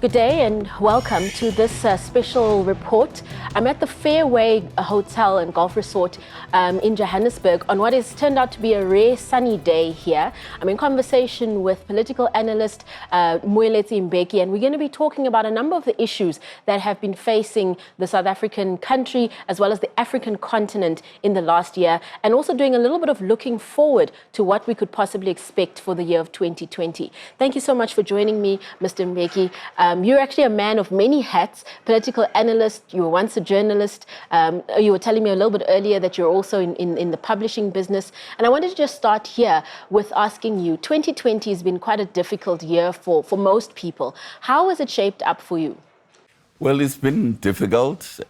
Good day and welcome to this special report. I'm at the Fairway Hotel and Golf Resort in Johannesburg on what has turned out to be a rare sunny day here. I'm in conversation with political analyst Moeletsi Mbeki, and we're going to be talking about a number of the issues that have been facing the South African country as well as the African continent in the last year, and also doing a little bit of looking forward to what we could possibly expect for the year of 2020. Thank you so much for joining me, Mr. Mbeki. You're actually a man of many hats, political analyst, you were once a journalist. You were telling me a little bit earlier that you're also in the publishing business. And I wanted to just start here with asking you, 2020 has been quite a difficult year for most people. How has it shaped up for you? Well, it's been difficult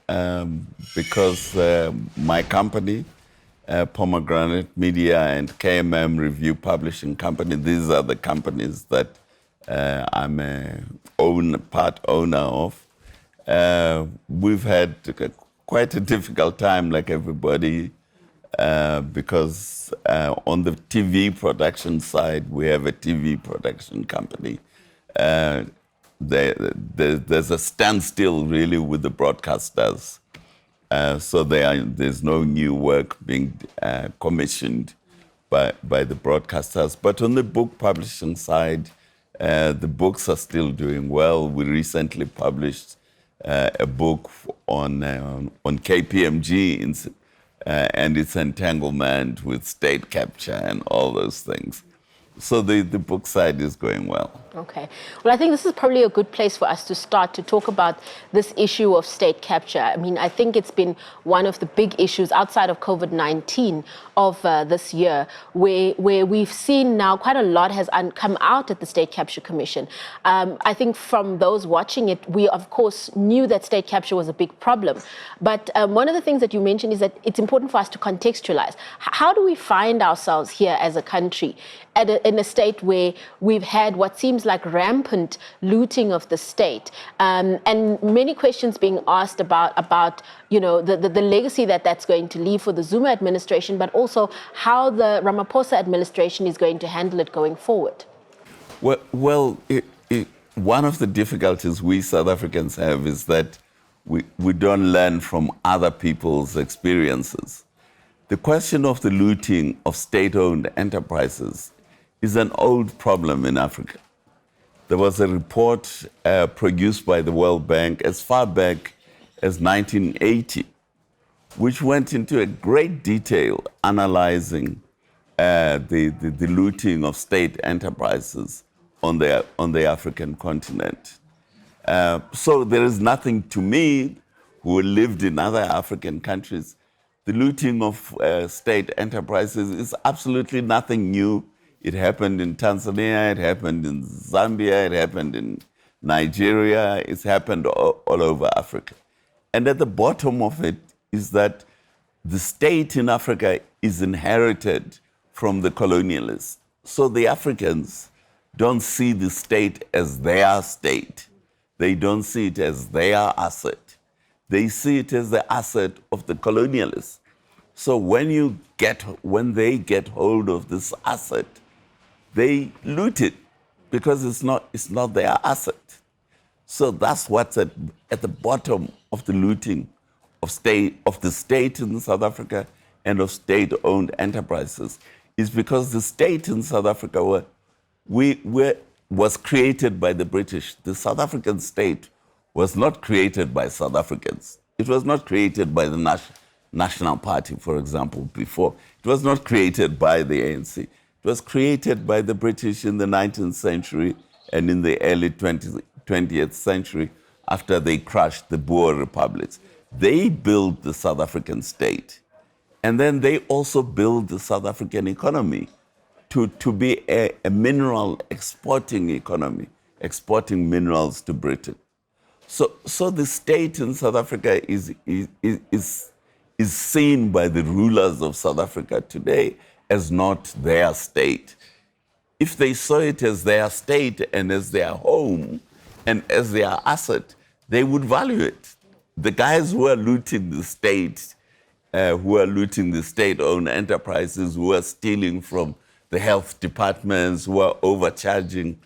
because my company, Pomegranate Media and KMM Review Publishing Company, these are the companies that I'm part owner of. We've had quite a difficult time, like everybody, because on the TV production side, we have a TV production company. There's a standstill, really, with the broadcasters. So there's no new work being commissioned by the broadcasters. But on the book publishing side, the books are still doing well. We recently published a book on KPMG and its entanglement with state capture and all those things. So the book side is going well. Okay. Well, I think this is probably a good place for us to start to talk about this issue of state capture. I mean, I think it's been one of the big issues outside of COVID-19 of this year, where we've seen now quite a lot has come out at the State Capture Commission. I think from those watching it, we, of course, knew that state capture was a big problem. But one of the things that you mentioned is that it's important for us to contextualize. How do we find ourselves here as a country in a state where we've had what seems like rampant looting of the state, and many questions being asked about you know, the legacy that's going to leave for the Zuma administration, but also how the Ramaphosa administration is going to handle it going forward? Well, one of the difficulties we South Africans have is that we don't learn from other people's experiences. The question of the looting of state-owned enterprises is an old problem in Africa. There was a report produced by the World Bank as far back as 1980, which went into a great detail analyzing the looting of state enterprises on the African continent. So there is nothing, to me, who lived in other African countries, the looting of state enterprises is absolutely nothing new. It happened in Tanzania, it happened in Zambia, it happened in Nigeria, it's happened all over Africa. And at the bottom of it is that the state in Africa is inherited from the colonialists. So the Africans don't see the state as their state. They don't see it as their asset. They see it as the asset of the colonialists. So when they get hold of this asset, they loot it because it's not their asset. So that's what's at the bottom of the looting of the state in South Africa and of state-owned enterprises, is because the state in South Africa was created by the British. The South African state was not created by South Africans. It was not created by the National Party, for example, before. It was not created by the ANC. It was created by the British in the 19th century and in the early 20th century after they crushed the Boer republics. They built the South African state. And then they also built the South African economy to be a mineral exporting economy, exporting minerals to Britain. So the state in South Africa is seen by the rulers of South Africa today as not their state. If they saw it as their state and as their home and as their asset, they would value it. The guys who are looting the state, state-owned enterprises, who are stealing from the health departments, who are overcharging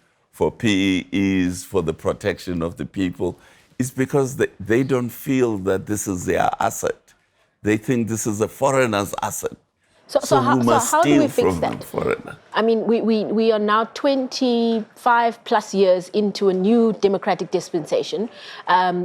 for PEEs, for the protection of the people, is because they don't feel that this is their asset. They think this is a foreigner's asset. So we must how do steal we fix from that? the foreigner. I mean, we are now 25 plus years into a new democratic dispensation.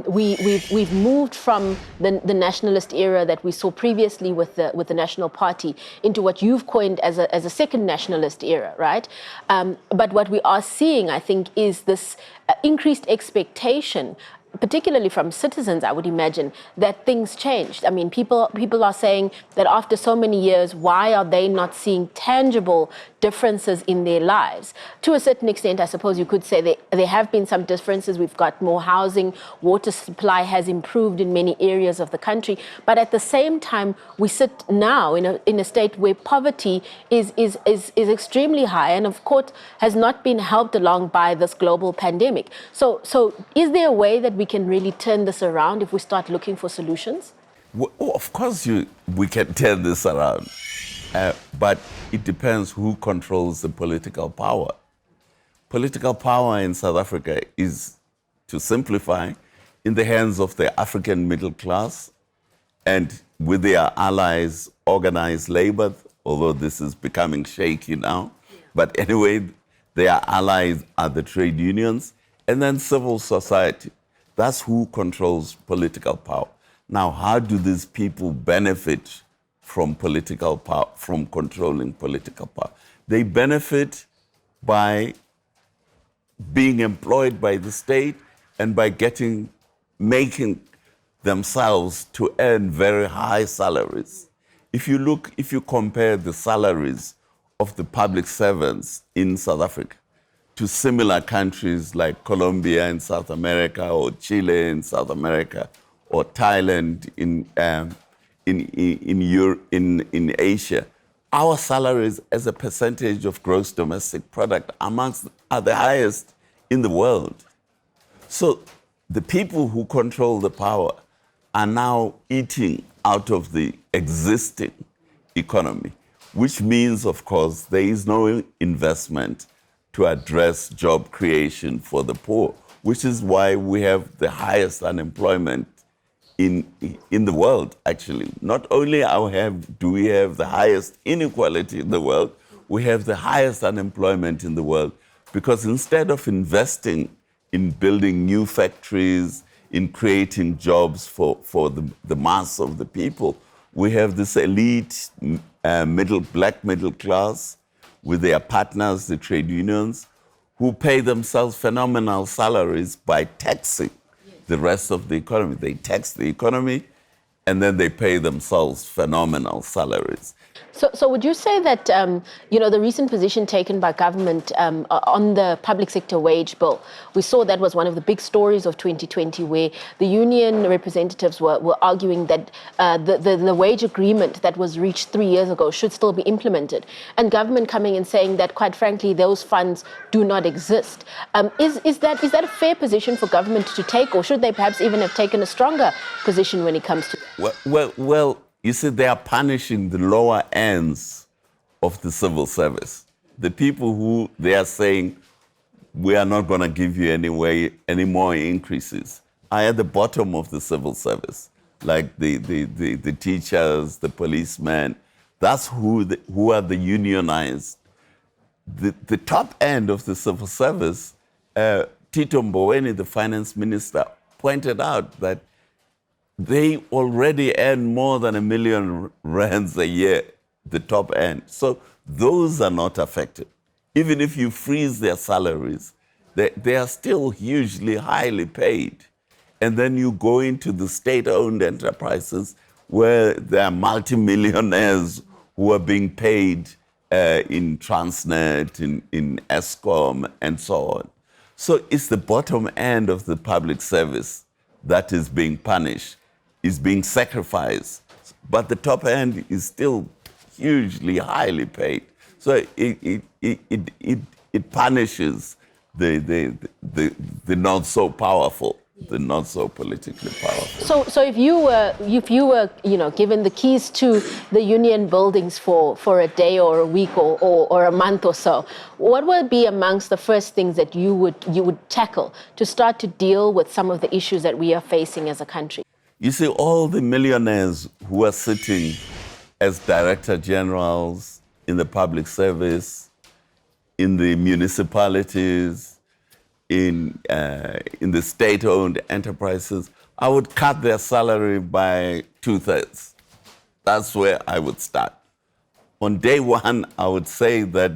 We've moved from the nationalist era that we saw previously with the National Party into what you've coined as a second nationalist era, right? But what we are seeing, I think, is this increased expectation, particularly from citizens, I would imagine, that things changed. I mean, people are saying that after so many years, why are they not seeing tangible differences in their lives? To a certain extent, I suppose you could say there have been some differences. We've got more housing, water supply has improved in many areas of the country. But at the same time, we sit now in a state where poverty is extremely high and, of course, has not been helped along by this global pandemic. So is there a way that we can really turn this around if we start looking for solutions? Well, of course, we can turn this around, but it depends who controls the political power. Political power in South Africa is, to simplify, in the hands of the African middle class and with their allies, organized labor, although this is becoming shaky now. But anyway, their allies are the trade unions and then civil society. That's who controls political power. Now, how do these people benefit from political power, from controlling political power? They benefit by being employed by the state and by making themselves to earn very high salaries. If you compare the salaries of the public servants in South Africa to similar countries like Colombia in South America, or Chile in South America, or Thailand in Asia, our salaries as a percentage of gross domestic product are the highest in the world. So the people who control the power are now eating out of the existing economy, which means, of course, there is no investment to address job creation for the poor, which is why we have the highest unemployment in the world, actually. Not only do we have the highest inequality in the world, we have the highest unemployment in the world, because instead of investing in building new factories, in creating jobs for the mass of the people, we have this elite black middle class with their partners, the trade unions, who pay themselves phenomenal salaries by taxing the rest of the economy. They tax the economy, and then they pay themselves phenomenal salaries. So would you say that, the recent position taken by government on the public sector wage bill, we saw that was one of the big stories of 2020, where the union representatives were arguing that the wage agreement that was reached 3 years ago should still be implemented, and government coming and saying that, quite frankly, those funds do not exist. Is that a fair position for government to take, or should they perhaps even have taken a stronger position when it comes to that? Well, you see, they are punishing the lower ends of the civil service. The people who they are saying, we are not going to give you any more increases, are at the bottom of the civil service, like the teachers, the policemen. That's who are the unionized. The top end of the civil service, Tito Mboweni, the finance minister, pointed out that they already earn more than R1 million a year, the top end. So those are not affected. Even if you freeze their salaries, they are still hugely highly paid. And then you go into the state-owned enterprises where there are multimillionaires who are being paid in Transnet, in Eskom, and so on. So it's the bottom end of the public service that is being punished, is being sacrificed, but the top end is still hugely highly paid. So it punishes the not so powerful. the not so politically powerful. So if you were given the keys to the union buildings for a day or a week or a month or so, what would be amongst the first things that you would tackle to start to deal with some of the issues that we are facing as a country? You see, all the millionaires who are sitting as director generals in the public service, in the municipalities, in the state-owned enterprises, I would cut their salary by 2/3. That's where I would start. On day one, I would say that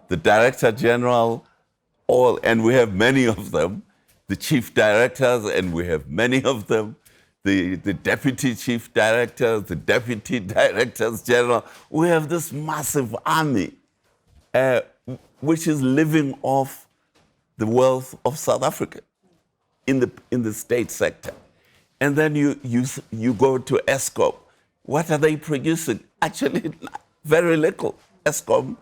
the director general, and we have many of them, the chief directors, and we have many of them, the deputy chief directors, the deputy directors general, we have this massive army which is living off the wealth of South Africa in the state sector. And then you go to Eskom. What are they producing? Actually, very little. Eskom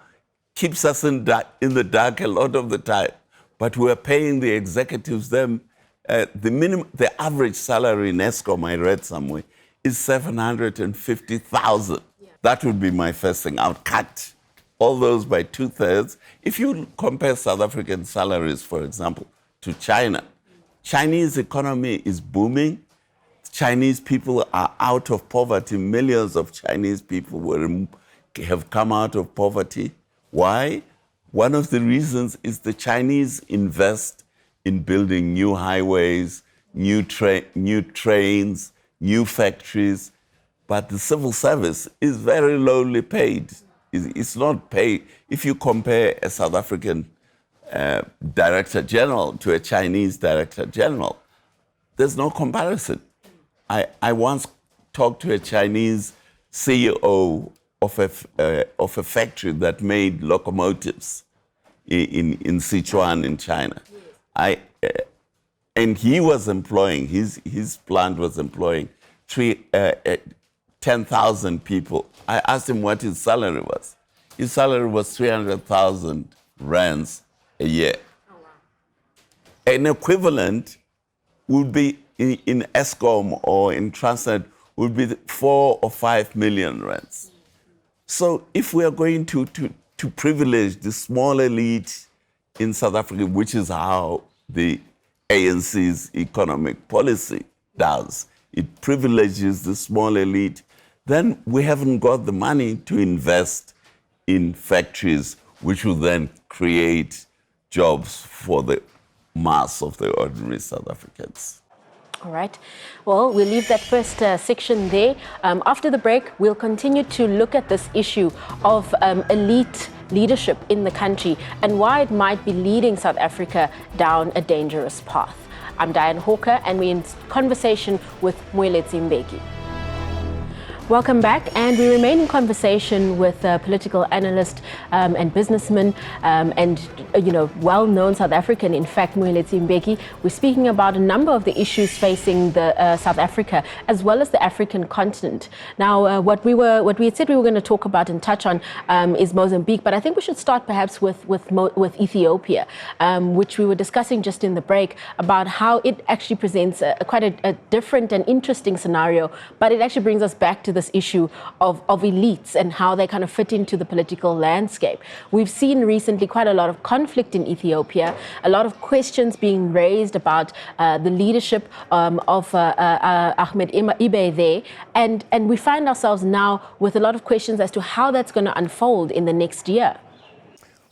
keeps us in the dark a lot of the time. But we're paying the executives them. The average salary in Eskom, I read somewhere, is 750,000. Yeah. That would be my first thing. I would cut all those by 2/3. If you compare South African salaries, for example, to China, Chinese economy is booming. Chinese people are out of poverty. Millions of Chinese people have come out of poverty. Why? One of the reasons is the Chinese invest in building new highways, new trains, new factories, but the civil service is very lowly paid. It's not paid. If you compare a South African director general to a Chinese director general, there's no comparison. I once talked to a Chinese CEO of a factory that made locomotives in Sichuan in China. And he was employing, his plant was employing 10,000 people. I asked him what his salary was. His salary was 300,000 rands a year. Oh, wow. An equivalent would be in Eskom or in Transnet would be 4 or 5 million rands. So if we are going to privilege the small elite in South Africa, which is how the ANC's economic policy does, it privileges the small elite, then we haven't got the money to invest in factories which will then create jobs for the mass of the ordinary South Africans. All right. Well, we'll leave that first section there. After the break, we'll continue to look at this issue of elite leadership in the country and why it might be leading South Africa down a dangerous path. I'm Dianne Hawker, and we're in conversation with Moeletsi Mbeki. Welcome back, and we remain in conversation with a political analyst and businessman and well-known South African, in fact, Moeletsi Mbeki. We're speaking about a number of the issues facing the South Africa as well as the African continent. Now, what we had said we were going to talk about and touch on is Mozambique, but I think we should start perhaps with Ethiopia, which we were discussing just in the break about how it actually presents quite a different and interesting scenario, but it actually brings us back to this issue of elites and how they kind of fit into the political landscape. We've seen recently quite a lot of conflict in Ethiopia, a lot of questions being raised about the leadership of Ahmed Ibe there, and we find ourselves now with a lot of questions as to how that's going to unfold in the next year.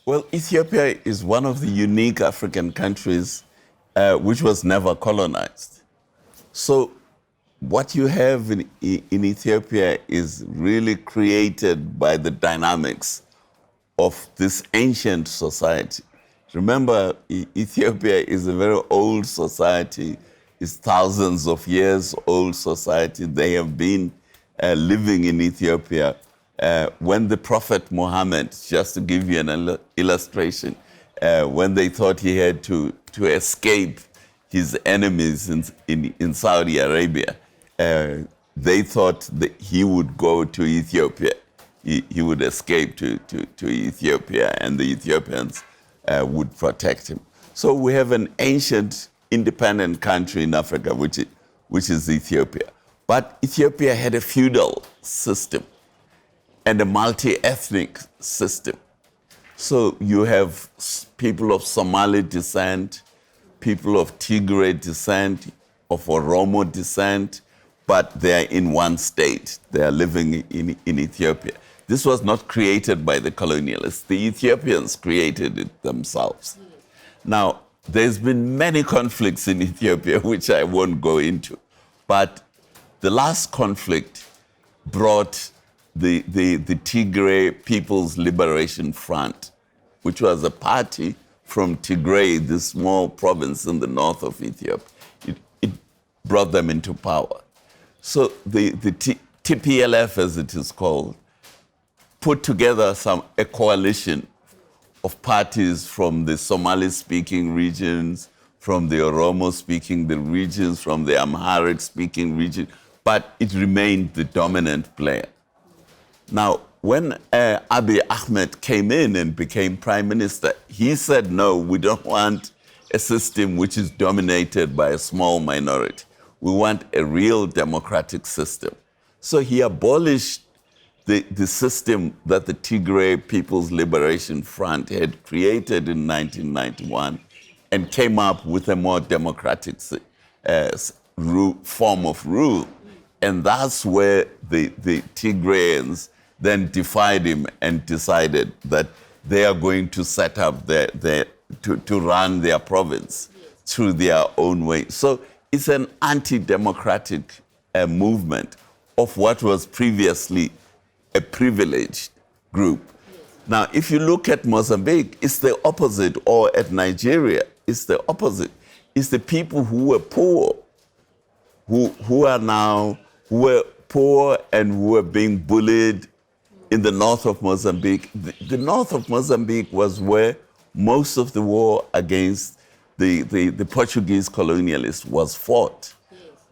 Well, Ethiopia is one of the unique African countries which was never colonized. So what you have in Ethiopia is really created by the dynamics of this ancient society. Remember, Ethiopia is a very old society. It's thousands of years old society. They have been living in Ethiopia. When the Prophet Muhammad, just to give you an illustration, when they thought he had to escape his enemies in Saudi Arabia, they thought that he would go to Ethiopia. He would escape to Ethiopia, and the Ethiopians would protect him. So we have an ancient independent country in Africa, which is Ethiopia. But Ethiopia had a feudal system and a multi-ethnic system. So you have people of Somali descent, people of Tigray descent, of Oromo descent, but they're in one state. They are living in Ethiopia. This was not created by the colonialists. The Ethiopians created it themselves. Now, there's been many conflicts in Ethiopia, which I won't go into. But the last conflict brought the Tigray People's Liberation Front, which was a party from Tigray, this small province in the north of Ethiopia. It brought them into power. So the TPLF, as it is called, put together a coalition of parties from the Somali-speaking regions, from the Oromo-speaking regions, from the Amharic-speaking region, but it remained the dominant player. Now, when Abiy Ahmed came in and became prime minister, he said, no, we don't want a system which is dominated by a small minority. We want a real democratic system. So he abolished the system that the Tigray People's Liberation Front had created in 1991 and came up with a more democratic form of rule. And that's where the Tigrayans then defied him and decided that they are going to set up to run their province through their own way. So it's an anti-democratic movement of what was previously a privileged group. Now, if you look at Mozambique, it's the opposite, or at Nigeria, it's the opposite. It's the people who were poor, who were poor and who were being bullied in the north of Mozambique. The north of Mozambique was where most of the war against the Portuguese colonialists was fought.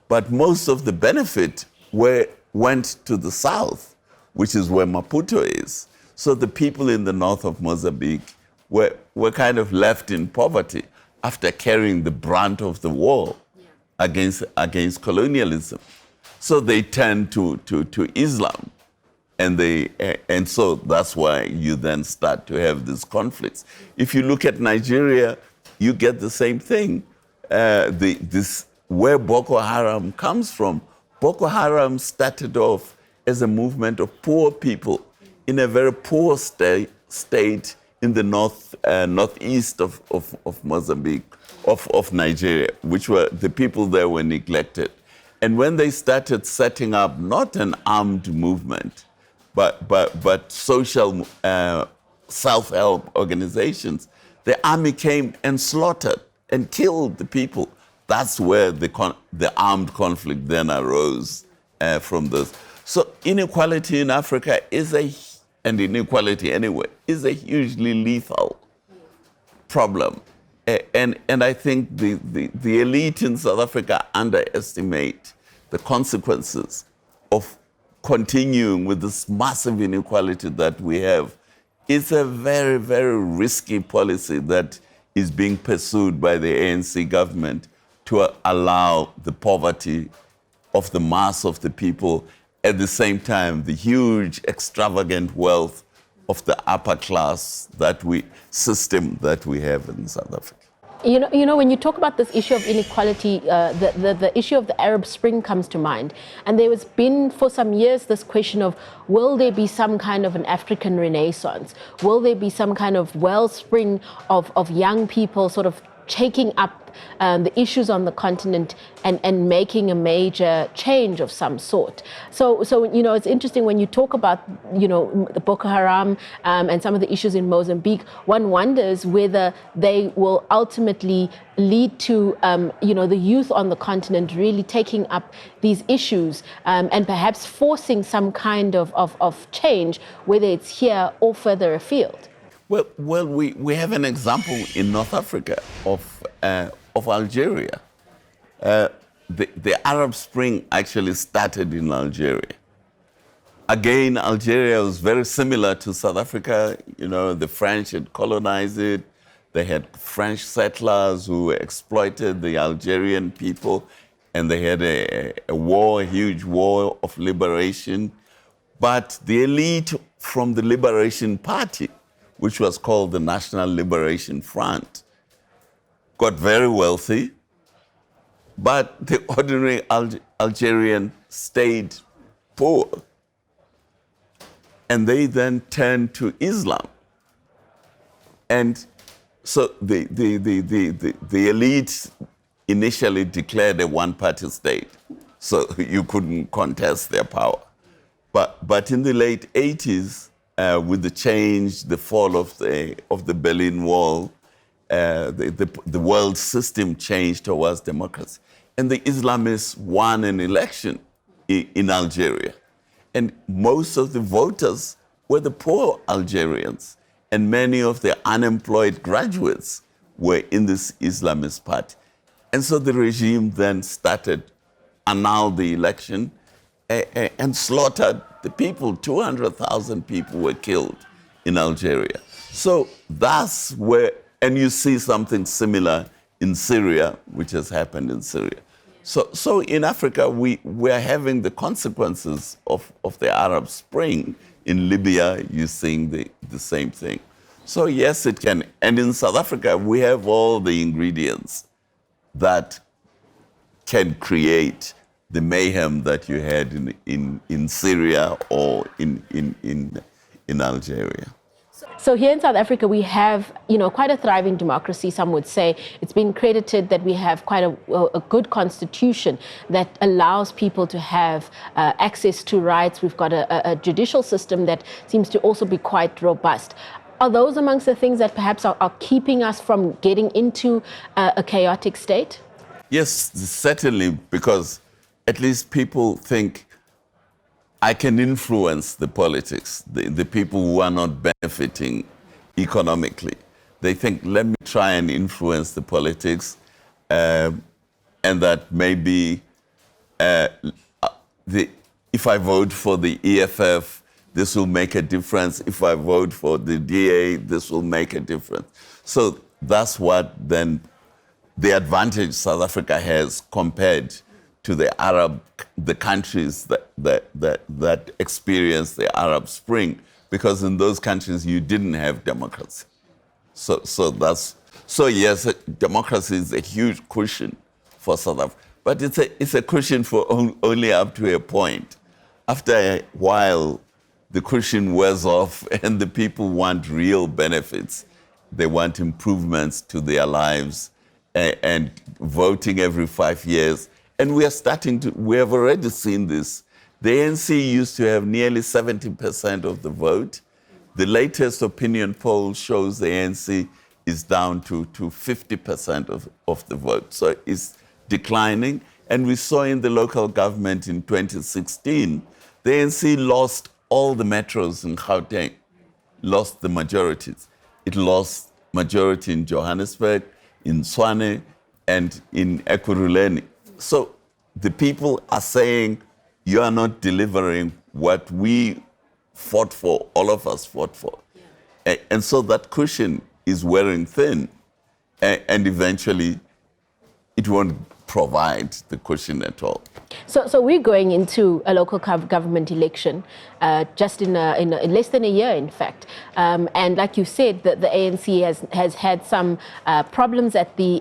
But most of the benefit went to the south, which is where Maputo is. So the people in the north of Mozambique were kind of left in poverty after carrying the brunt of the war against colonialism. So they turned to Islam. And so that's why you then start to have these conflicts. If you look at Nigeria, you get the same thing. Where Boko Haram comes from. Boko Haram started off as a movement of poor people in a very poor state in the northeast of Mozambique, of Nigeria, which were the people there were neglected. And when they started setting up not an armed movement, but social self-help organizations, the army came and slaughtered and killed the people. That's where the armed conflict then arose from this. So inequality in Africa and inequality anyway, is a hugely lethal problem. And I think the elite in South Africa underestimate the consequences of continuing with this massive inequality that we have. It's a very, very risky policy that is being pursued by the ANC government to allow the poverty of the mass of the people, at the same time, the huge, extravagant wealth of the upper class system that we have in South Africa. You know, when you talk about this issue of inequality, the issue of the Arab Spring comes to mind. And there has been for some years this question of, will there be some kind of an African Renaissance? Will there be some kind of wellspring of young people sort of taking up the issues on the continent and making a major change of some sort? So you know, it's interesting when you talk about, you know, the Boko Haram and some of the issues in Mozambique. One wonders whether they will ultimately lead to, you know, the youth on the continent really taking up these issues and perhaps forcing some kind of change, whether it's here or further afield. Well, we have an example in North Africa of Algeria. The Arab Spring actually started in Algeria. Again, Algeria was very similar to South Africa. You know, the French had colonized it. They had French settlers who exploited the Algerian people, and they had a war, a huge war of liberation. But the elite from the Liberation Party, which was called the National Liberation Front, got very wealthy, but the ordinary Algerian stayed poor. And they then turned to Islam. And so the elite initially declared a one-party state, so you couldn't contest their power. But in the late 80s, with the change, the fall of the Berlin Wall, the world system changed towards democracy. And the Islamists won an election in Algeria. And most of the voters were the poor Algerians. And many of the unemployed graduates were in this Islamist party. And so the regime then started, annulled the election and slaughtered the people. 200,000 people were killed in Algeria. So that's where, and you see something similar in Syria, which has happened in Syria. So in Africa, we're having the consequences of the Arab Spring. In Libya, you're seeing the same thing. So yes, it can. And in South Africa, we have all the ingredients that can create the mayhem that you had in Syria or in Algeria. So here in South Africa, we have, quite a thriving democracy, some would say. It's been credited that we have quite a good constitution that allows people to have access to rights. We've got a judicial system that seems to also be quite robust. Are those amongst the things that perhaps are keeping us from getting into a chaotic state? Yes, certainly, because at least people think, I can influence the politics, the people who are not benefiting economically. They think, let me try and influence the politics, and that maybe if I vote for the EFF, this will make a difference. If I vote for the DA, this will make a difference. So that's what then the advantage South Africa has compared to the countries that experienced the Arab Spring, because in those countries you didn't have democracy. So yes, democracy is a huge cushion for South Africa, but it's a cushion for only up to a point. After a while, the cushion wears off, and the people want real benefits. They want improvements to their lives, and voting every 5 years. And we have already seen this. The ANC used to have nearly 70% of the vote. The latest opinion poll shows the ANC is down to 50% of the vote. So it's declining. And we saw in the local government in 2016, the ANC lost all the metros in Gauteng, lost the majorities. It lost majority in Johannesburg, in Tshwane, and in Ekurhuleni. So the people are saying, you are not delivering what we fought for, all of us fought for. Yeah. And so that cushion is wearing thin, and eventually it won't provide the cushion at all. So we're going into a local government election just in less than a year, in fact. And like you said, the ANC has had some problems at the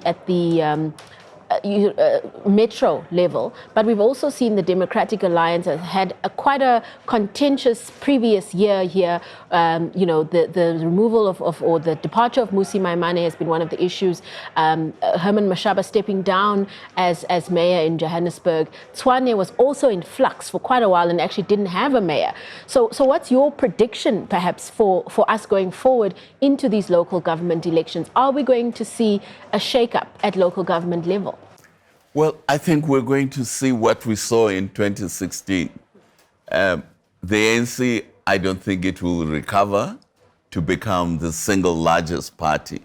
metro level, but we've also seen the Democratic Alliance has had quite a contentious previous year here. The removal of or the departure of Mmusi Maimane has been one of the issues. Herman Mashaba stepping down as mayor in Johannesburg. Tshwane was also in flux for quite a while and actually didn't have a mayor. So what's your prediction perhaps for us going forward into these local government elections? Are we going to see a shake-up at local government level? Well, I think we're going to see what we saw in 2016. The ANC, I don't think it will recover to become the single largest party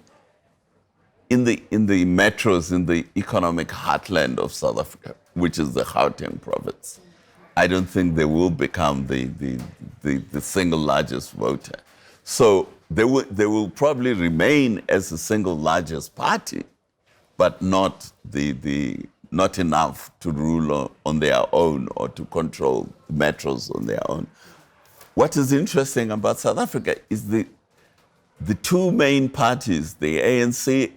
in the metros, in the economic heartland of South Africa, which is the Gauteng province. I don't think they will become the single largest voter. So they will probably remain as the single largest party, but not not enough to rule on their own or to control the metros on their own. What is interesting about South Africa is the two main parties, the ANC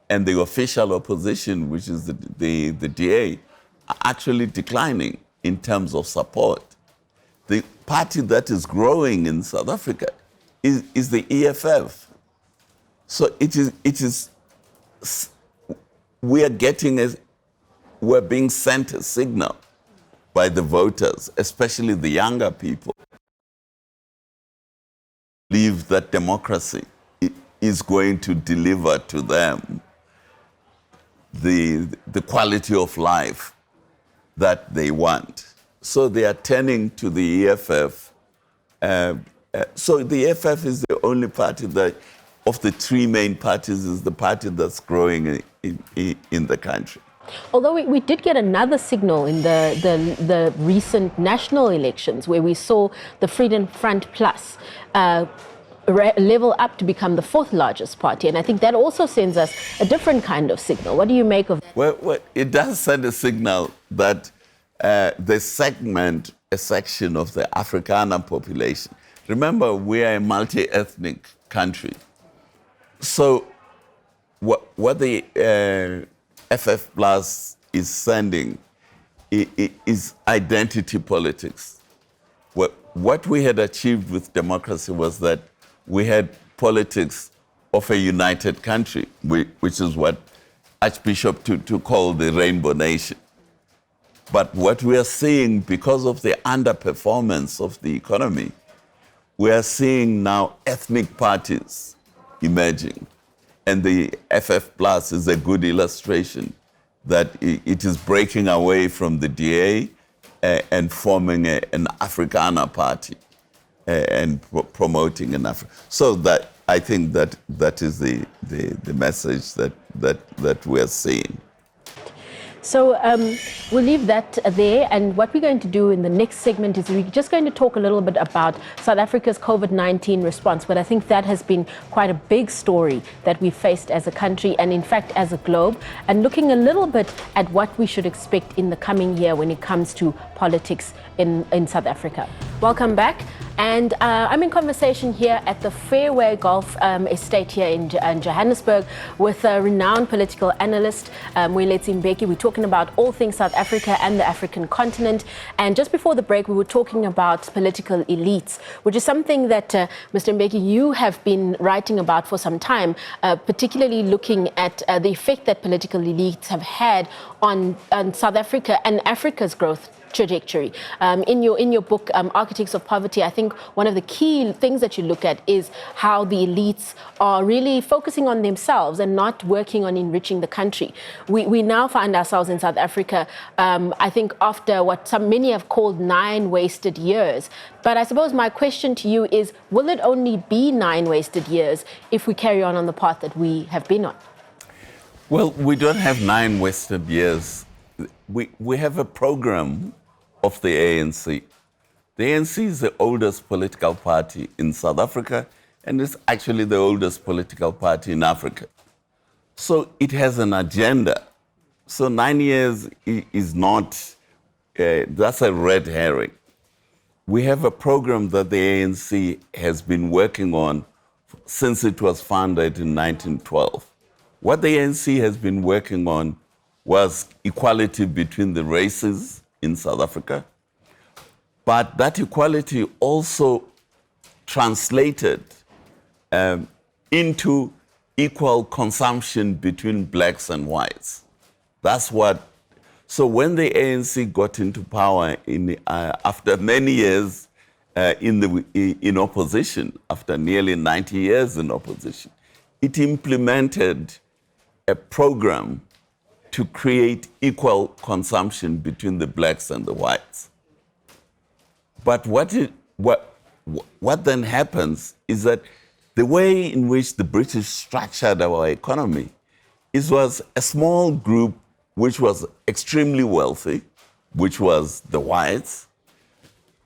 and the official opposition, which is the DA, are actually declining in terms of support. The party that is growing in South Africa is the EFF. So we're being sent a signal by the voters, especially the younger people, believe that democracy is going to deliver to them the quality of life that they want. So they are turning to the EFF. So the EFF is the only party that, of the three main parties, is the party that's growing in the country. Although we did get another signal in the recent national elections, where we saw the Freedom Front Plus level up to become the fourth largest party. And I think that also sends us a different kind of signal. What do you make of that? Well, it does send a signal that they segment a section of the Afrikaner population. Remember, we are a multi-ethnic country. So what the FF Plus is sending is identity politics. What we had achieved with democracy was that we had politics of a united country, which is what Archbishop Tutu called the Rainbow Nation. But what we are seeing, because of the underperformance of the economy, we are seeing now ethnic parties emerging. And the FF Plus is a good illustration that it is breaking away from the DA and forming an Afrikaner party and promoting an Africa. So that I think that is the message that we are seeing. So we'll leave that there, and what we're going to do in the next segment is we're just going to talk a little bit about South Africa's COVID-19 response, but I think that has been quite a big story that we faced as a country and in fact as a globe, and looking a little bit at what we should expect in the coming year when it comes to politics in South Africa. Welcome back. And I'm in conversation here at the Fairway Golf Estate here in Johannesburg with a renowned political analyst, Moeletsi Mbeki. We're talking about all things South Africa and the African continent. And just before the break, we were talking about political elites, which is something that, Mr. Mbeki, you have been writing about for some time, particularly looking at the effect that political elites have had on South Africa and Africa's growth trajectory. In your book, Architects of Poverty, I think one of the key things that you look at is how the elites are really focusing on themselves and not working on enriching the country. We now find ourselves in South Africa, I think after what many have called 9 wasted years. But I suppose my question to you is, will it only be 9 wasted years if we carry on the path that we have been on? Well, we don't have 9 wasted years. We have a program of the ANC. The ANC is the oldest political party in South Africa, and it's actually the oldest political party in Africa. So it has an agenda. So 9 years is not, that's a red herring. We have a program that the ANC has been working on since it was founded in 1912. What the ANC has been working on was equality between the races in South Africa. But that equality also translated into equal consumption between blacks and whites. That's what. So when the ANC got into power after many years in opposition, after nearly 90 years in opposition, it implemented a program to create equal consumption between the blacks and the whites. But what then happens is that the way in which the British structured our economy was a small group which was extremely wealthy, which was the whites.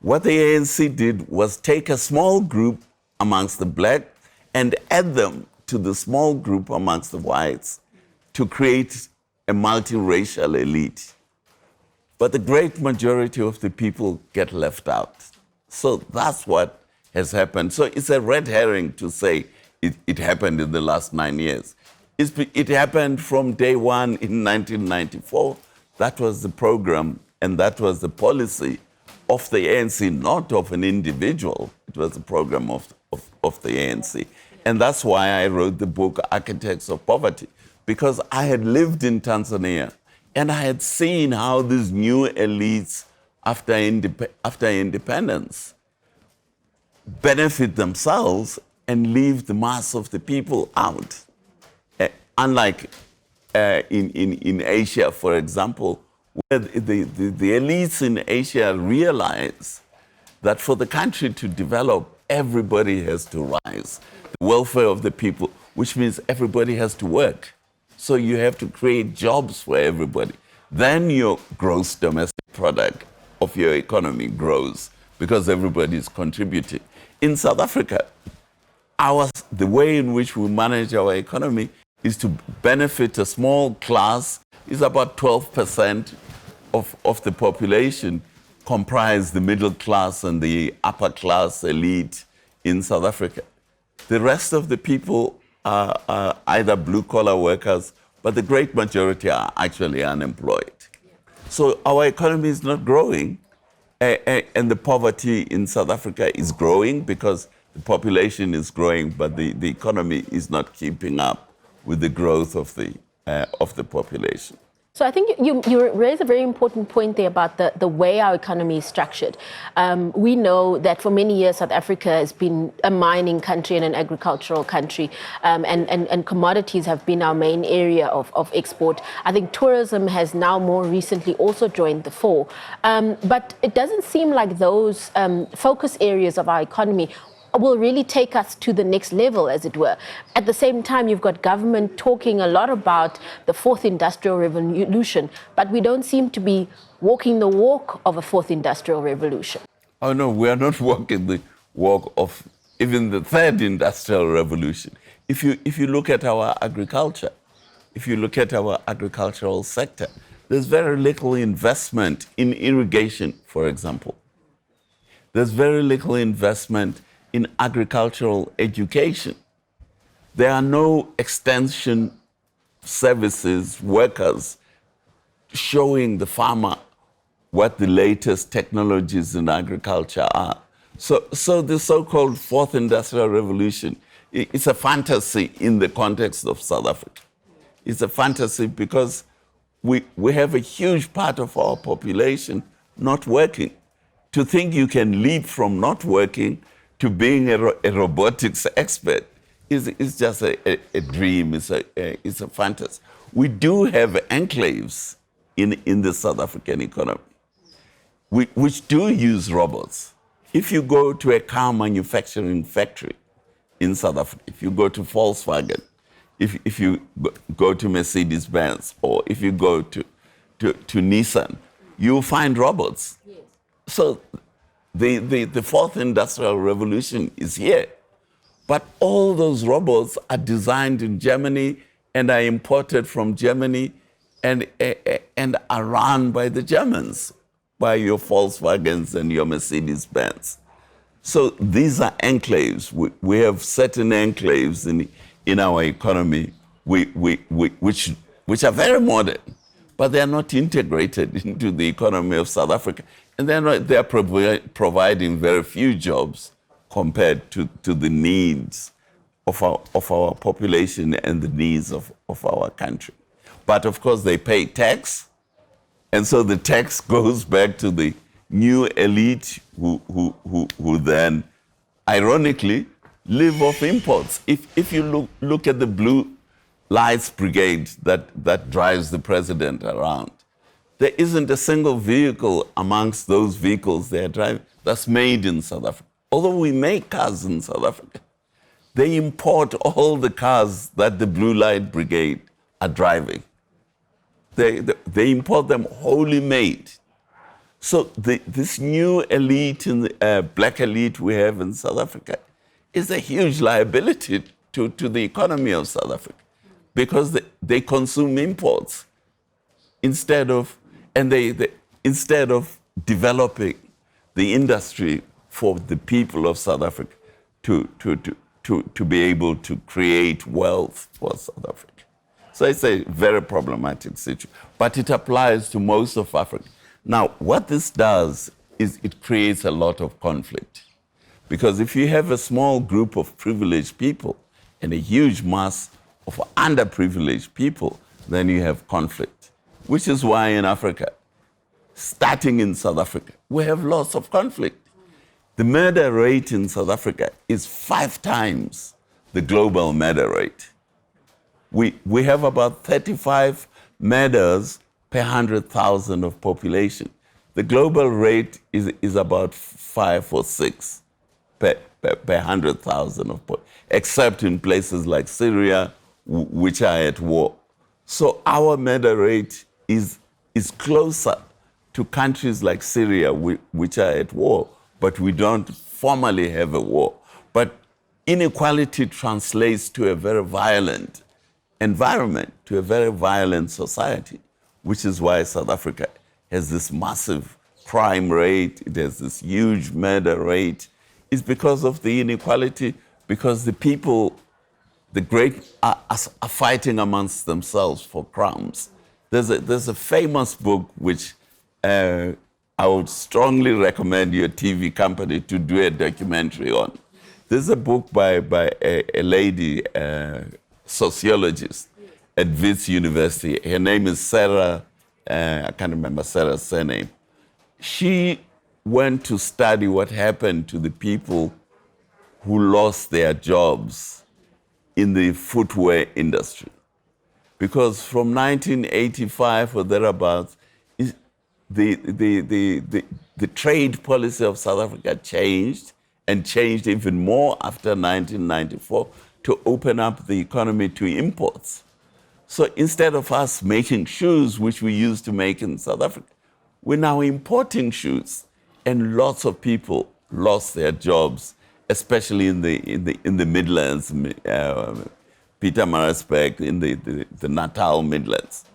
What the ANC did was take a small group amongst the black and add them to the small group amongst the whites to create a multiracial elite. But the great majority of the people get left out. So that's what has happened. So it's a red herring to say it happened in the last 9 years. It happened from day one in 1994. That was the program and that was the policy of the ANC, not of an individual. It was a program of the ANC. And that's why I wrote the book, Architects of Poverty, because I had lived in Tanzania and I had seen how these new elites after independence benefit themselves and leave the mass of the people out. Unlike in Asia, for example, where the elites in Asia realize that for the country to develop, everybody has to rise. The welfare of the people, which means everybody has to work. So you have to create jobs for everybody. Then your gross domestic product of your economy grows because everybody is contributing. In South Africa, the way in which we manage our economy is to benefit a small class. Is about 12% of the population comprise the middle class and the upper class elite in South Africa. The rest of the people are either blue-collar workers, but the great majority are actually unemployed. So our economy is not growing, and the poverty in South Africa is growing because the population is growing, but the economy is not keeping up with the growth of the population. So I think you raise a very important point there about the way our economy is structured. We know that for many years South Africa has been a mining country and an agricultural country, and commodities have been our main area of export. I think tourism has now more recently also joined the fore. But it doesn't seem like those focus areas of our economy will really take us to the next level, as it were. At the same time, you've got government talking a lot about the fourth industrial revolution, but we don't seem to be walking the walk of a fourth industrial revolution. Oh no, we are not walking the walk of even the third industrial revolution. If you look at our agriculture, if you look at our agricultural sector, there's very little investment in irrigation, for example. There's very little investment in agricultural education. There are no extension services, workers showing the farmer what the latest technologies in agriculture are. So the so-called fourth industrial revolution, it's a fantasy in the context of South Africa. It's a fantasy because we have a huge part of our population not working. To think you can leap from not working to being a robotics expert is just a dream, it's a fantasy. We do have enclaves in the South African economy, which do use robots. If you go to a car manufacturing factory in South Africa, if you go to Volkswagen, if you go to Mercedes-Benz, or if you go to Nissan, you'll find robots. Yes. So the fourth industrial revolution is here. But all those robots are designed in Germany and are imported from Germany and are run by the Germans, by your Volkswagens and your Mercedes-Benz. So these are enclaves. We have certain enclaves in our economy which are very modern, but they are not integrated into the economy of South Africa. And they are providing very few jobs compared to the needs of our population and the needs of our country. But of course, they pay tax, and so the tax goes back to the new elite who then, ironically, live off imports. If you look at the blue lights brigade that drives the president around, there isn't a single vehicle amongst those vehicles they are driving that's made in South Africa. Although we make cars in South Africa, they import all the cars that the Blue Light Brigade are driving. They import them wholly made. So this new elite, black elite we have in South Africa, is a huge liability to the economy of South Africa because they consume imports instead of developing the industry for the people of South Africa to be able to create wealth for South Africa. So it's a very problematic situation, but it applies to most of Africa. Now, what this does is it creates a lot of conflict. Because if you have a small group of privileged people and a huge mass of underprivileged people, then you have conflict, which is why in Africa, starting in South Africa, we have lots of conflict. The murder rate in South Africa is 5 times the global murder rate. We have about 35 murders per 100,000 of population. The global rate is about 5 or 6 per 100,000 of population, except in places like Syria, which are at war. So our murder rate is closer to countries like Syria, which are at war, but we don't formally have a war. But inequality translates to a very violent environment, to a very violent society, which is why South Africa has this massive crime rate, it has this huge murder rate. It's because of the inequality, because the people, the great, are fighting amongst themselves for crumbs. There's a famous book which I would strongly recommend your TV company to do a documentary on. There's a book by a lady, sociologist at Wits University. Her name is Sarah, I can't remember Sarah's surname. She went to study what happened to the people who lost their jobs in the footwear industry. Because from 1985 or thereabouts, the trade policy of South Africa changed, and changed even more after 1994 to open up the economy to imports. So instead of us making shoes, which we used to make in South Africa, we're now importing shoes. And lots of people lost their jobs, especially in the Midlands, Pietermaritzburg, in the Natal Midlands.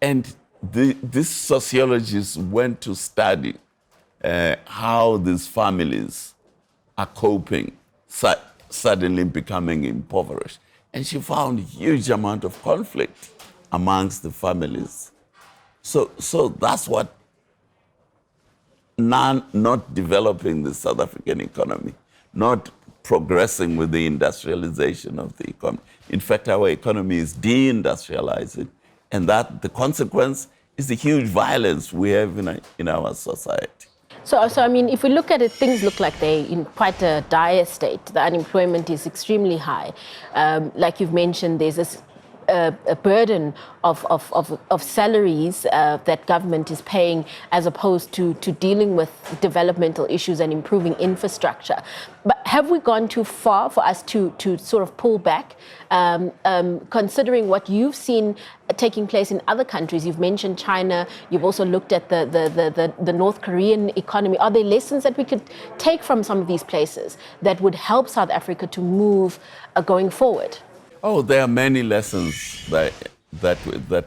And this sociologist went to study how these families are coping, suddenly becoming impoverished. And she found a huge amount of conflict amongst the families. So that's what not developing the South African economy, not progressing with the industrialization of the economy. In fact, our economy is deindustrializing, and that the consequence is the huge violence we have in our society. So, I mean, if we look at it, things look like they're in quite a dire state. The unemployment is extremely high. Like you've mentioned, there's this a burden of salaries that government is paying as opposed to dealing with developmental issues and improving infrastructure. But have we gone too far for us to sort of pull back, considering what you've seen taking place in other countries? You've mentioned China. You've also looked at the North Korean economy. Are there lessons that we could take from some of these places that would help South Africa to move going forward? Oh, there are many lessons that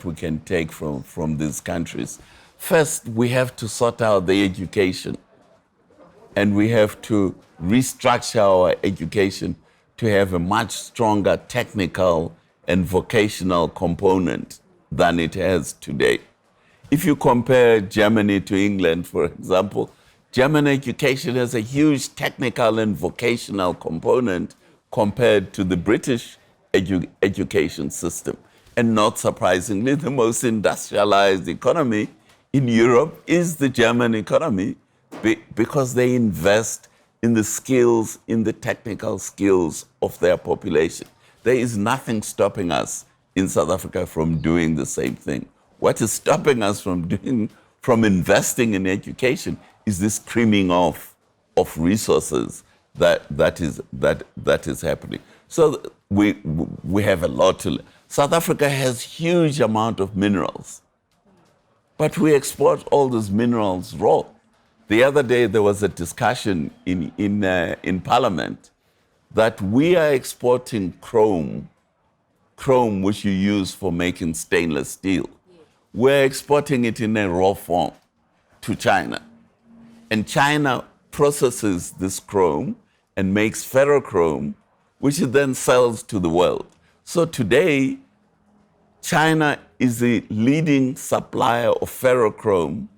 we can take from these countries. First, we have to sort out the education, and we have to restructure our education to have a much stronger technical and vocational component than it has today. If you compare Germany to England, for example, German education has a huge technical and vocational component compared to the British education system. And not surprisingly, the most industrialized economy in Europe is the German economy because they invest in the skills, in the technical skills of their population. There is nothing stopping us in South Africa from doing the same thing. What is stopping us from investing in education is this creaming off of resources that is happening. So we have a lot to learn. South Africa has huge amount of minerals, but we export all those minerals raw. The other day there was a discussion in Parliament that we are exporting chrome which you use for making stainless steel. We're exporting it in a raw form to China. And China processes this chrome and makes ferrochrome, which it then sells to the world. So today, China is the leading supplier of ferrochrome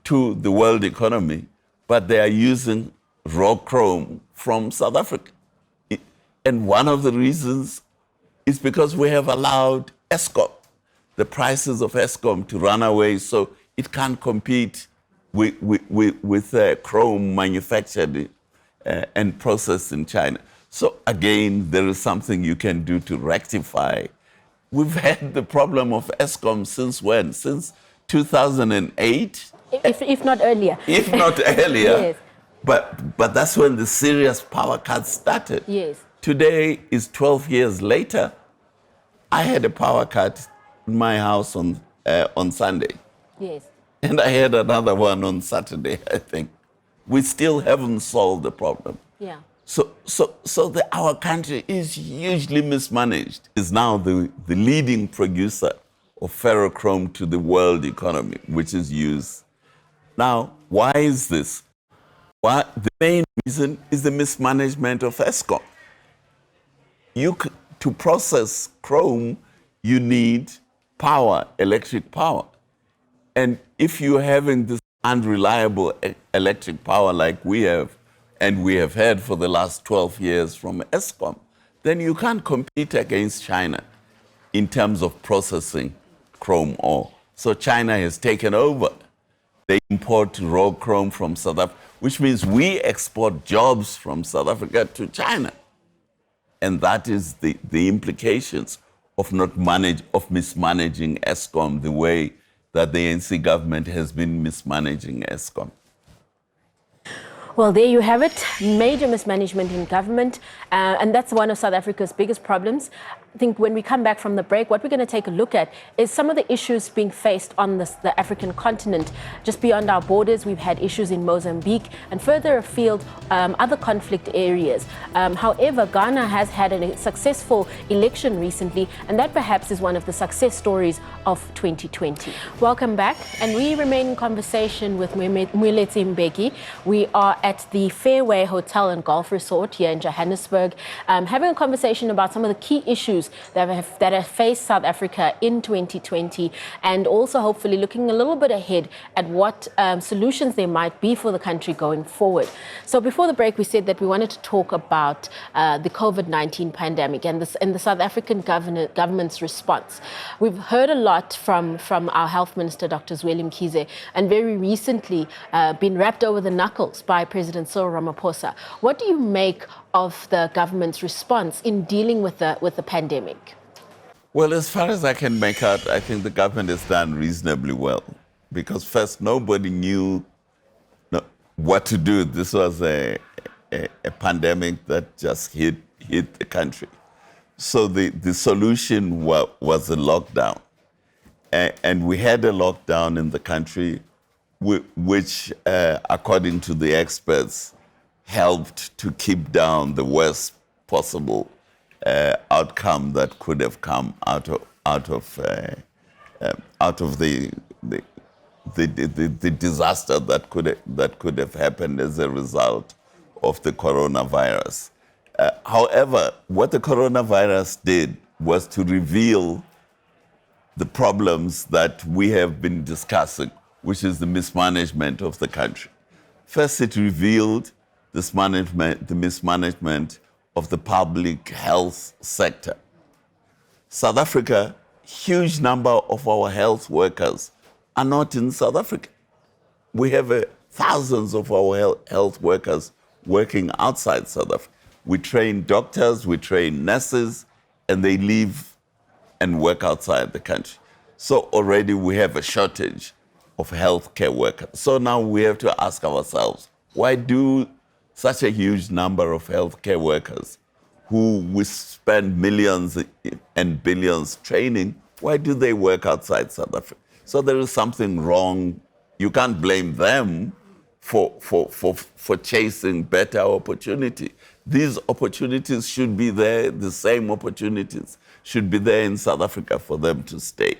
to the world economy, but they are using raw chrome from South Africa. And one of the reasons is because we have allowed Eskom, the prices of Eskom, to run away, so it can't compete with chrome manufactured and processed in China. So again, there is something you can do to rectify. We've had the problem of Eskom since when? Since 2008? If not earlier. If not earlier. Yes. But that's when the serious power cuts started. Yes. Today is 12 years later. I had a power cut in my house on Sunday. Yes. And I had another one on Saturday, I think. We still haven't solved the problem. Yeah. So our country is hugely mismanaged. It's now the leading producer of ferrochrome to the world economy, which is used. Now, why is this? The main reason is the mismanagement of Eskom. To process chrome, you need power, electric power. And if you're having this unreliable electric power like we have, and we have had for the last 12 years from Eskom, then you can't compete against China in terms of processing chrome ore. So China has taken over. They import raw chrome from South Africa, which means we export jobs from South Africa to China. And that is the implications of mismanaging Eskom the way that the ANC government has been mismanaging Eskom. Well, there you have it. Major mismanagement in government. And that's one of South Africa's biggest problems. I think when we come back from the break, what we're going to take a look at is some of the issues being faced on the African continent. Just beyond our borders, we've had issues in Mozambique and further afield, other conflict areas. However, Ghana has had a successful election recently, and that perhaps is one of the success stories of 2020. Welcome back, and we remain in conversation with Moeletsi Mbeki. We are at the Fairway Hotel and Golf Resort here in Johannesburg, having a conversation about some of the key issues that have faced South Africa in 2020, and also hopefully looking a little bit ahead at what solutions there might be for the country going forward. So before the break, we said that we wanted to talk about the COVID-19 pandemic and the South African government's response. We've heard a lot from our Health Minister, Dr. Zweli Mkhize, and very recently been wrapped over the knuckles by President Cyril Ramaphosa. What do you make of the government's response in dealing with the pandemic? Well, as far as I can make out, I think the government has done reasonably well. Because first, nobody knew what to do. This was a pandemic that just hit the country. So the solution was a lockdown. And we had a lockdown in the country, which, according to the experts, helped to keep down the worst possible outcome that could have come out of the disaster that could have happened as a result of the coronavirus. However, what the coronavirus did was to reveal the problems that we have been discussing, which is the mismanagement of the country. First, it revealed the mismanagement of the public health sector. South Africa, huge number of our health workers are not in South Africa. We have thousands of our health workers working outside South Africa. We train doctors, we train nurses, and they leave and work outside the country. So already we have a shortage of healthcare workers. So now we have to ask ourselves, why do such a huge number of healthcare workers who we spend millions and billions training, why do they work outside South Africa? So there is something wrong. You can't blame them for chasing better opportunity. These opportunities should be there, the same opportunities should be there in South Africa for them to stay.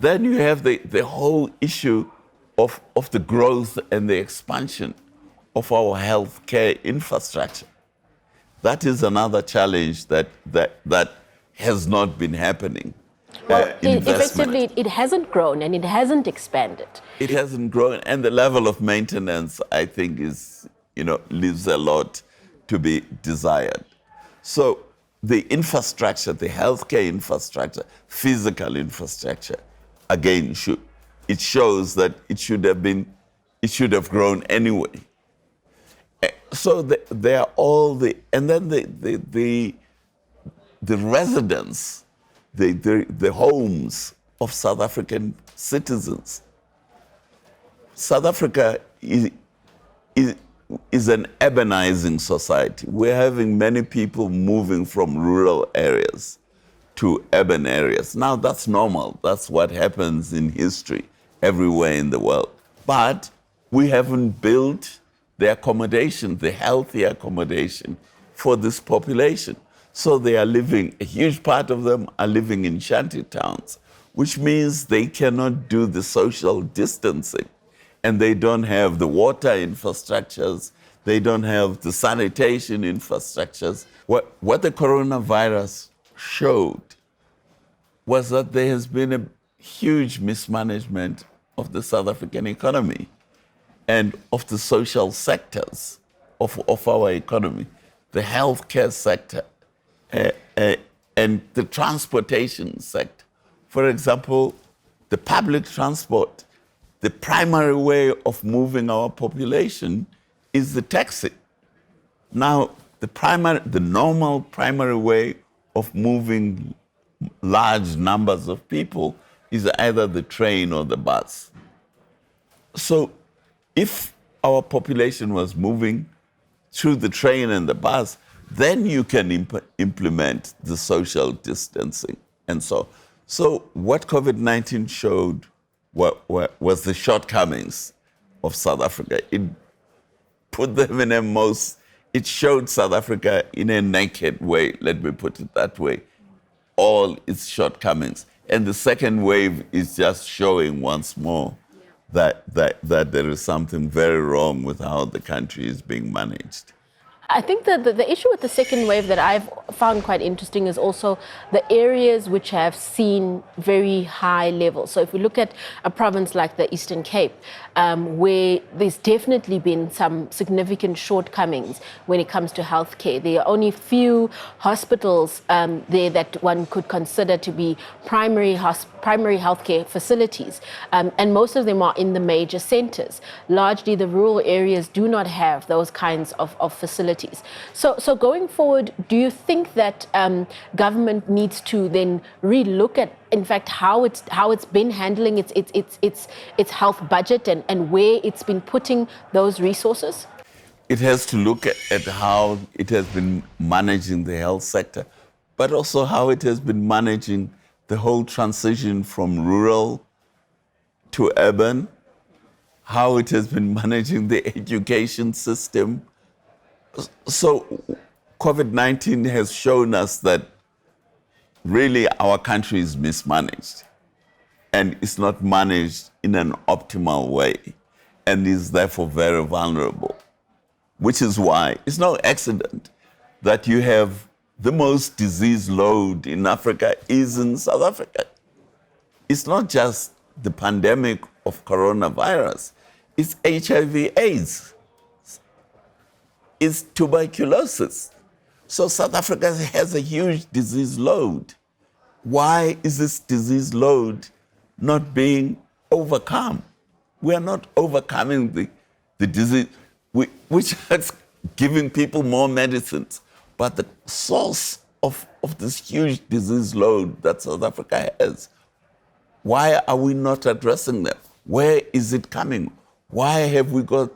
Then you have the whole issue of the growth and the expansion of our healthcare infrastructure. That is another challenge that has not been happening. Well, effectively, it hasn't grown and it hasn't expanded. It hasn't grown, and the level of maintenance, I think, leaves a lot to be desired. So the infrastructure, the healthcare infrastructure, physical infrastructure, again, it shows that it should have grown anyway. So they are all and then the residents, the homes of South African citizens. South Africa is an urbanizing society. We're having many people moving from rural areas to urban areas. Now that's normal. That's what happens in history everywhere in the world. But we haven't built the accommodation, the healthy accommodation for this population. So they are living, a huge part of them are living in shanty towns, which means they cannot do the social distancing. And they don't have the water infrastructures, they don't have the sanitation infrastructures. What the coronavirus showed was that there has been a huge mismanagement of the South African economy and of the social sectors of our economy, the healthcare sector, and the transportation sector. For example, the public transport, the primary way of moving our population is the taxi. Now, the normal primary way of moving large numbers of people is either the train or the bus. So if our population was moving through the train and the bus, then you can implement the social distancing and so. So what COVID-19 showed was the shortcomings of South Africa. It put them it showed South Africa in a naked way, let me put it that way, all its shortcomings. And the second wave is just showing once more that there is something very wrong with how the country is being managed. I think that the issue with the second wave that I've found quite interesting is also the areas which have seen very high levels. So if we look at a province like the Eastern Cape, where there's definitely been some significant shortcomings when it comes to healthcare. There are only few hospitals there that one could consider to be primary healthcare facilities, and most of them are in the major centers. Largely, the rural areas do not have those kinds of facilities. So going forward, do you think that government needs to then relook at, in fact, how it's been handling its health budget and where it's been putting those resources? It has to look at how it has been managing the health sector, but also how it has been managing the whole transition from rural to urban, how it has been managing the education system. So COVID-19 has shown us that really our country is mismanaged and it's not managed in an optimal way and is therefore very vulnerable, which is why it's no accident that you have the most disease load in Africa is in South Africa. It's not just the pandemic of coronavirus, it's HIV/AIDS. Is tuberculosis. So South Africa has a huge disease load. Why is this disease load not being overcome? We are not overcoming the disease, which is giving people more medicines. But the source of this huge disease load that South Africa has, why are we not addressing them? Where is it coming? Why have we got,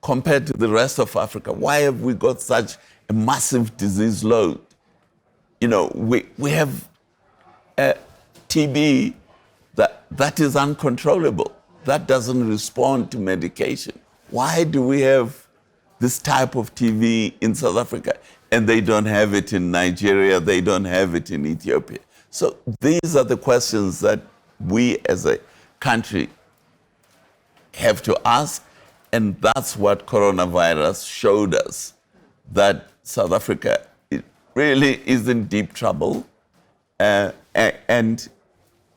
compared to the rest of Africa, why have we got such a massive disease load? You know, we have TB that is uncontrollable, that doesn't respond to medication. Why do we have this type of TV in South Africa and they don't have it in Nigeria, they don't have it in Ethiopia? So these are the questions that we as a country have to ask, and that's what coronavirus showed us, that South Africa really is in deep trouble, and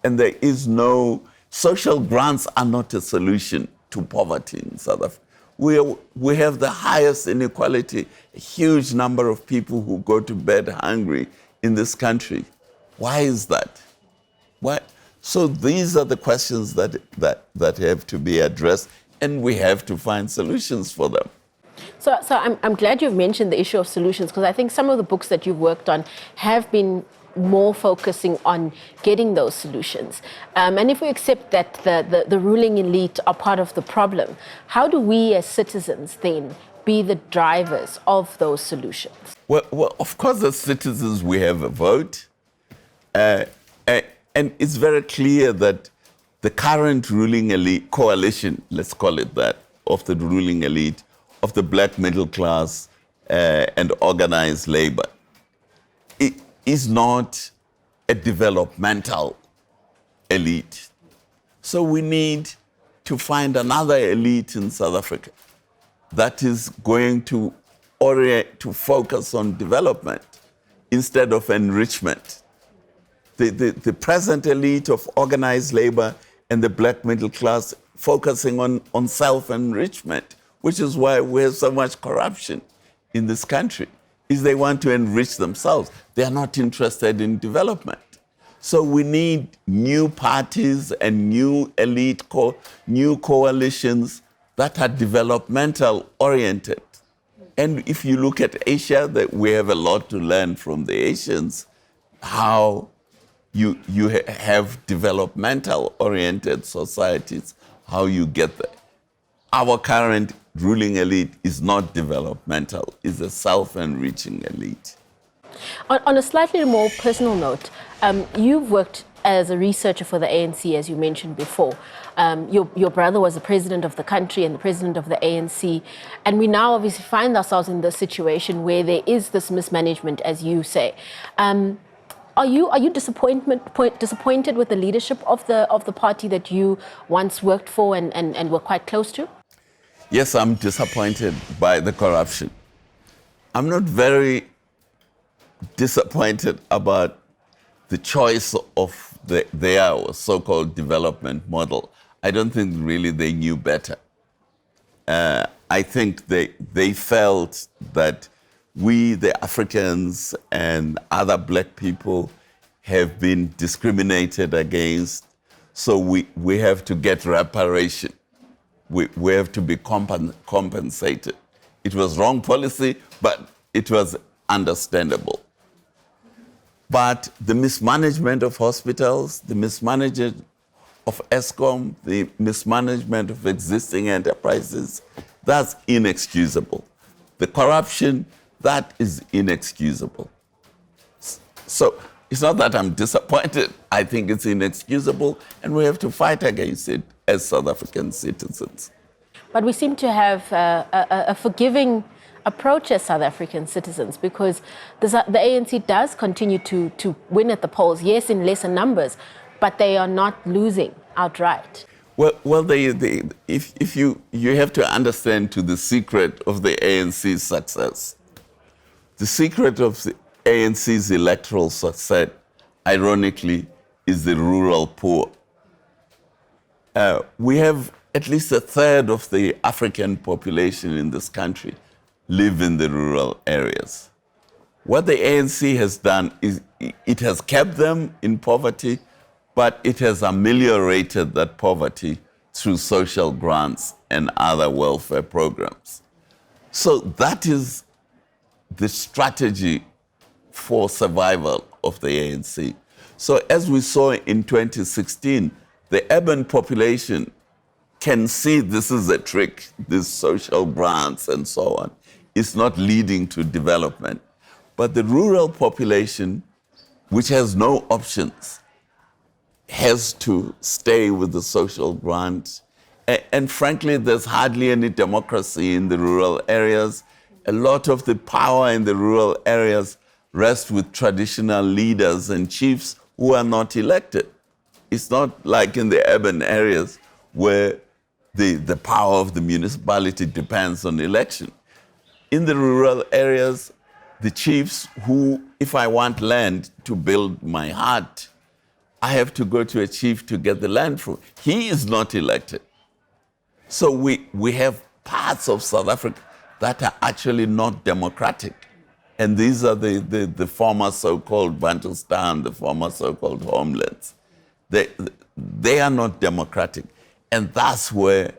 there is no, social grants are not a solution to poverty in South Africa. We have the highest inequality, a huge number of people who go to bed hungry in this country. Why is that? Why? So these are the questions that have to be addressed, and we have to find solutions for them. So I'm glad you've mentioned the issue of solutions, because I think some of the books that you've worked on have been more focusing on getting those solutions. And if we accept that the ruling elite are part of the problem, how do we as citizens then be the drivers of those solutions? Well, of course, as citizens, we have a vote. And it's very clear that the current ruling elite coalition, let's call it that, of the ruling elite, of the black middle class and organized labor, it is not a developmental elite. So we need to find another elite in South Africa that is going to focus on development instead of enrichment. The present elite of organized labor and the black middle class focusing on self-enrichment, which is why we have so much corruption in this country, is they want to enrich themselves. They are not interested in development. So we need new parties and new elite, new coalitions that are developmental oriented. And if you look at Asia, that we have a lot to learn from the Asians, how you have developmental oriented societies, how you get there. Our current ruling elite is not developmental, it's a self-enriching elite. On a slightly more personal note, you've worked as a researcher for the ANC, as you mentioned before. Your brother was the president of the country and the president of the ANC. And we now obviously find ourselves in this situation where there is this mismanagement, as you say. Are you disappointed with the leadership of the party that you once worked for and were quite close to? Yes, I'm disappointed by the corruption. I'm not very disappointed about the choice of their so-called development model. I don't think really they knew better. I think they felt that we, the Africans and other black people, have been discriminated against, so we have to get reparation. We have to be compensated. It was wrong policy, but it was understandable. But the mismanagement of hospitals, the mismanagement of Eskom, the mismanagement of existing enterprises, that's inexcusable. The corruption, that is inexcusable. So it's not that I'm disappointed. I think it's inexcusable, and we have to fight against it as South African citizens. But we seem to have a forgiving approach as South African citizens, because the ANC does continue to win at the polls, yes, in lesser numbers, but they are not losing outright. Well, if you have to understand to the secret of the ANC's success. The secret of the ANC's electoral success, ironically, is the rural poor. We have at least a third of the African population in this country live in the rural areas. What the ANC has done is it has kept them in poverty, but it has ameliorated that poverty through social grants and other welfare programs. So that is the strategy for survival of the ANC. So as we saw in 2016, the urban population can see this is a trick, these social grants and so on. It's not leading to development. But the rural population, which has no options, has to stay with the social grant And frankly, there's hardly any democracy in the rural areas. A lot of the power in the rural areas rests with traditional leaders and chiefs who are not elected. It's not like in the urban areas where the power of the municipality depends on election. In the rural areas, the chiefs who, if I want land to build my hut, I have to go to a chief to get the land from. He is not elected. So we have parts of South Africa that are actually not democratic. And these are the former so-called Bantustan, the former so-called homelands. They are not democratic. And that's where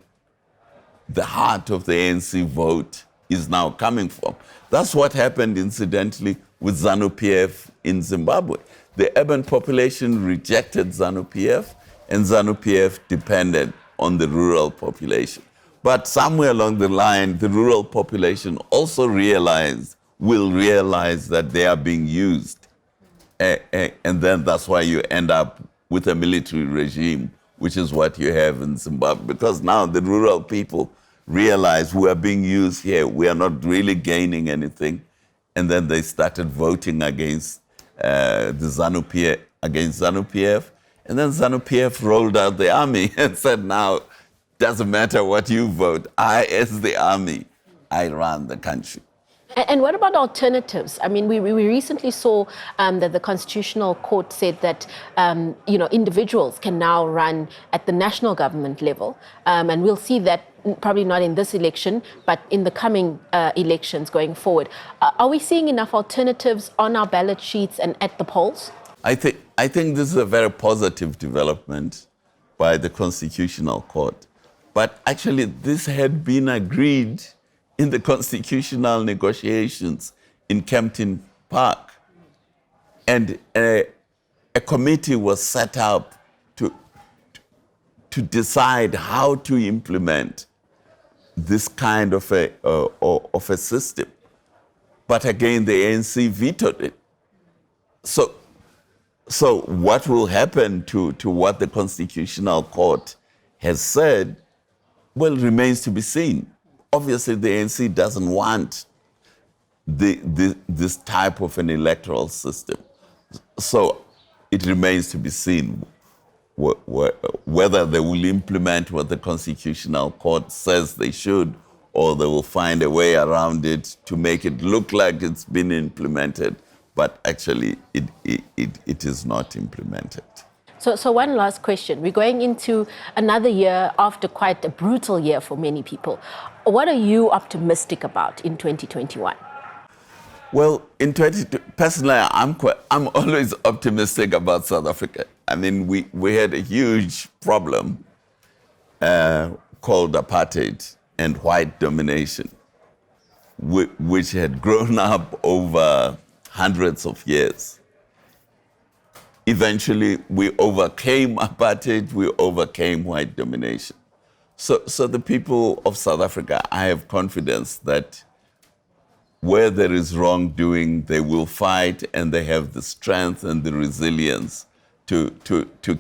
the heart of the ANC vote is now coming from. That's what happened, incidentally, with ZANU-PF in Zimbabwe. The urban population rejected ZANU-PF, and ZANU-PF depended on the rural population. But somewhere along the line, the rural population also will realize that they are being used. And then that's why you end up with a military regime, which is what you have in Zimbabwe. Because now the rural people realize we are being used here, we are not really gaining anything. And then they started voting against the ZANU-PF, against ZANU-PF. And then ZANU-PF rolled out the army and said, now, doesn't matter what you vote, I, as the army, I run the country. And what about alternatives? I mean, we recently saw that the Constitutional Court said that individuals can now run at the national government level, and we'll see that probably not in this election, but in the coming elections going forward. Are we seeing enough alternatives on our ballot sheets and at the polls? I think this is a very positive development by the Constitutional Court. But actually, this had been agreed in the constitutional negotiations in Kempton Park. And a committee was set up to decide how to implement this kind of a system. But again, the ANC vetoed it. So what will happen to what the Constitutional Court has said, well, remains to be seen. Obviously, the ANC doesn't want this type of an electoral system. So it remains to be seen whether they will implement what the Constitutional Court says they should, or they will find a way around it to make it look like it's been implemented, but actually it is not implemented. So one last question. We're going into another year after quite a brutal year for many people. What are you optimistic about in 2021? Well, personally, I'm always optimistic about South Africa. I mean, we had a huge problem called apartheid and white domination, which had grown up over hundreds of years. Eventually, we overcame apartheid, we overcame white domination. So the people of South Africa, I have confidence that where there is wrongdoing, they will fight, and they have the strength and the resilience to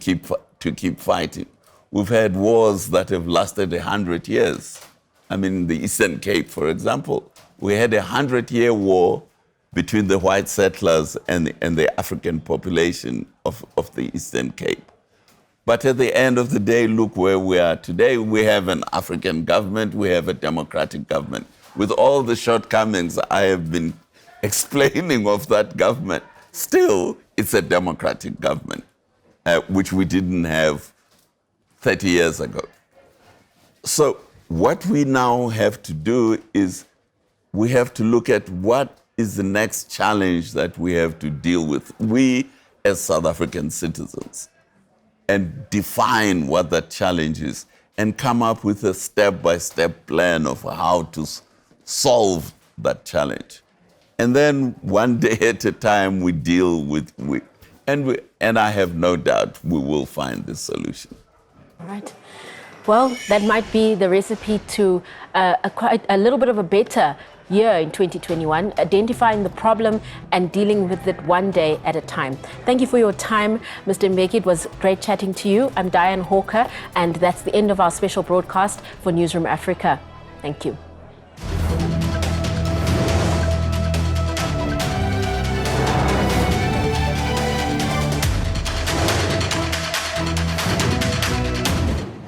keep fighting. We've had wars that have lasted 100 years. I mean, the Eastern Cape, for example, we had a 100-year war between the white settlers and the African population of the Eastern Cape. But at the end of the day, look where we are today. We have an African government, we have a democratic government. With all the shortcomings I have been explaining of that government, still it's a democratic government, which we didn't have 30 years ago. So what we now have to do is we have to look at what is the next challenge that we have to deal with, we as South African citizens, and define what that challenge is and come up with a step-by-step plan of how to solve that challenge. And then one day at a time we deal with, and I have no doubt we will find the solution. All right. Well, that might be the recipe to quite a little bit of a better year in 2021, identifying the problem and dealing with it one day at a time. Thank you for your time, Mr. Mbeki. It was great chatting to you. I'm Dianne Hawker, and that's the end of our special broadcast for Newzroom Africa. Thank you.